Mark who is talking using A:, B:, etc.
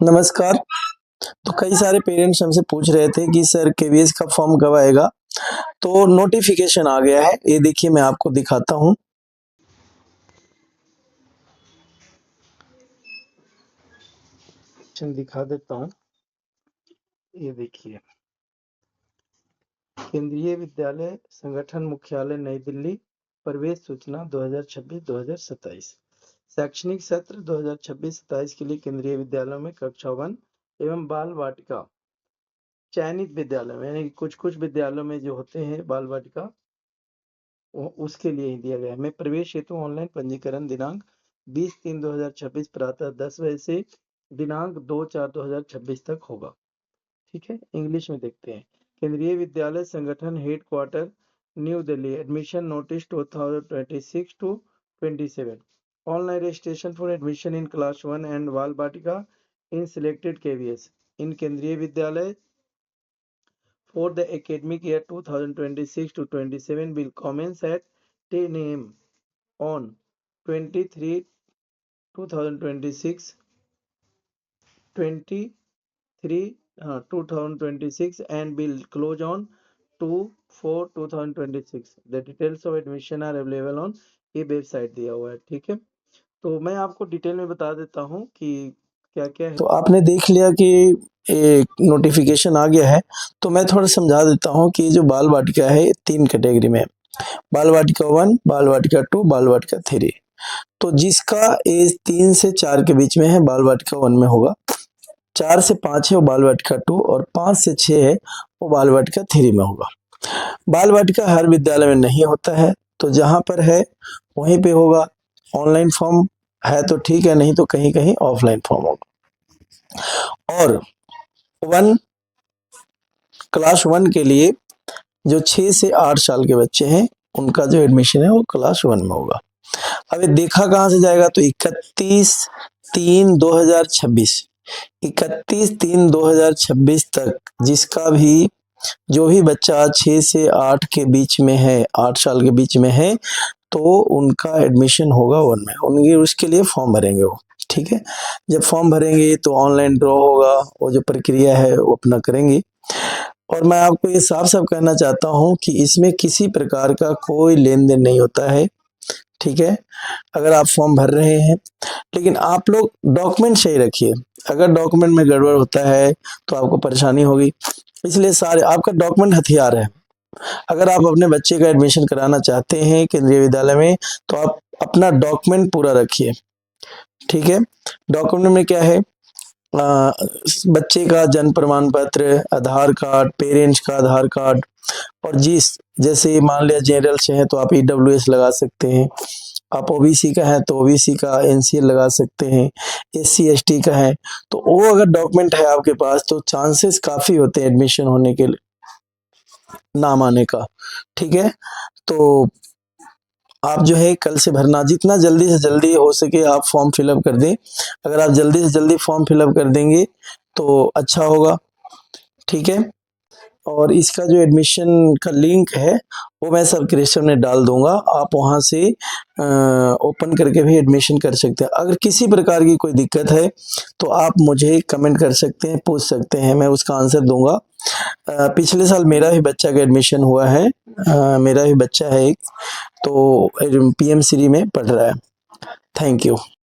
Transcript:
A: नमस्कार। तो कई सारे पेरेंट्स हमसे पूछ रहे थे कि सर केवीएस का फॉर्म कब आएगा? तो नोटिफिकेशन आ गया है। ये देखिए मैं आपको दिखाता हूँ। दिखा देता हूँ। ये देखिए, केंद्रीय विद्यालय संगठन मुख्यालय नई दिल्ली, प्रवेश सूचना 2026-2027। शैक्षणिक सत्र 2026-27 के लिए केंद्रीय विद्यालयों में कक्षा 1 एवं बाल वाटिका चयनित विद्यालय में, यानी कुछ कुछ विद्यालयों में जो होते हैं बाल वाटिका, उसके लिए ही दिया गया है। में प्रवेश हेतु ऑनलाइन पंजीकरण दिनांक 20/3/2026 प्रातः 10 बजे से दिनांक 2/4/2026 तक होगा। ठीक है, इंग्लिश में देखते हैं। केंद्रीय विद्यालय संगठन head quarter new Delhi, admission notice 2026 to 27। Online registration for admission in class 1 and बाल वाटिका इन सिलेक्टेड केवीएस इन केंद्रीय विद्यालय for the academic year 2026 to 27 will commence at 10 a.m. on 23 2026 2026 and will close on 2/4/2026। The details of admission are available on ये website दिया हुआ है। ठीक है, तो मैं आपको डिटेल में बता देता हूँ कि क्या क्या है। तो आपने देख लिया कि एक नोटिफिकेशन आ गया है, तो मैं थोड़ा समझा देता हूँ कि जो बाल वाटिका है 3 कैटेगरी में, बाल वाटिका 1, बाल वाटिका 2, बाल वाटिका 3। तो जिसका एज 3 से 4 के बीच में है बाल वाटिका 1 में होगा, 4 से 5 है वो बाल वाटिका 2 और 5 से 6 है वो बाल वाटिका 3 में होगा। बाल वाटिका हर विद्यालय में नहीं होता है, तो जहाँ पर है वहीं पे होगा। ऑनलाइन फॉर्म है तो ठीक है, नहीं तो कहीं कहीं ऑफलाइन फॉर्म होगा। और क्लास 1 के लिए जो 6 से 8 साल के बच्चे हैं उनका जो एडमिशन है वो क्लास 1 में होगा। अब ये देखा कहाँ से जाएगा, तो 31/3/2026 31/3/2026 तक जिसका भी जो भी बच्चा 6 से 8 के बीच में है, 8 साल के बीच में है, तो उनका एडमिशन होगा 1 में। उनके उसके लिए फॉर्म भरेंगे वो। ठीक है, जब फॉर्म भरेंगे तो ऑनलाइन ड्रॉ होगा, वो जो प्रक्रिया है वो अपना करेंगे। और मैं आपको ये साफ साफ कहना चाहता हूँ कि इसमें किसी प्रकार का कोई लेन देन नहीं होता है। ठीक है, अगर आप फॉर्म भर रहे हैं, लेकिन आप लोग डॉक्यूमेंट सही रखिए। अगर डॉक्यूमेंट में गड़बड़ होता है तो आपको परेशानी होगी, इसलिए सारे आपका डॉक्यूमेंट हथियार है। अगर आप अपने बच्चे का एडमिशन कराना चाहते हैं केंद्रीय विद्यालय में, तो आप अपना डॉक्यूमेंट पूरा रखिए। ठीक है, डॉक्यूमेंट में क्या है, बच्चे का जन्म प्रमाण पत्र, आधार कार्ड, पेरेंट्स का आधार कार्ड, और जैसे मान लिया जनरल से है तो आप ईडब्ल्यूएस लगा सकते हैं, आप ओबीसी का है तो ओबीसी का एनसीएल लगा सकते हैं, एससी एसटी का है तो वो अगर डॉक्यूमेंट है आपके पास तो चांसेस काफी होते हैं एडमिशन होने के नाम आने का। ठीक है, तो आप जो है कल से भरना, जितना जल्दी से जल्दी हो सके आप फॉर्म फिलअप कर दें। अगर आप जल्दी से जल्दी फॉर्म फिलअप कर देंगे तो अच्छा होगा। ठीक है, और इसका जो एडमिशन का लिंक है वो मैं सब्सक्रिप्शन में डाल दूंगा, आप वहां से ओपन करके भी एडमिशन कर सकते हैं। अगर किसी प्रकार की कोई दिक्कत है तो आप मुझे कमेंट कर सकते हैं, पूछ सकते हैं, मैं उसका आंसर दूंगा। पिछले साल मेरा भी बच्चा का एडमिशन हुआ है, मेरा भी बच्चा है एक, तो पीएम श्री में पढ़ रहा है। Thank you.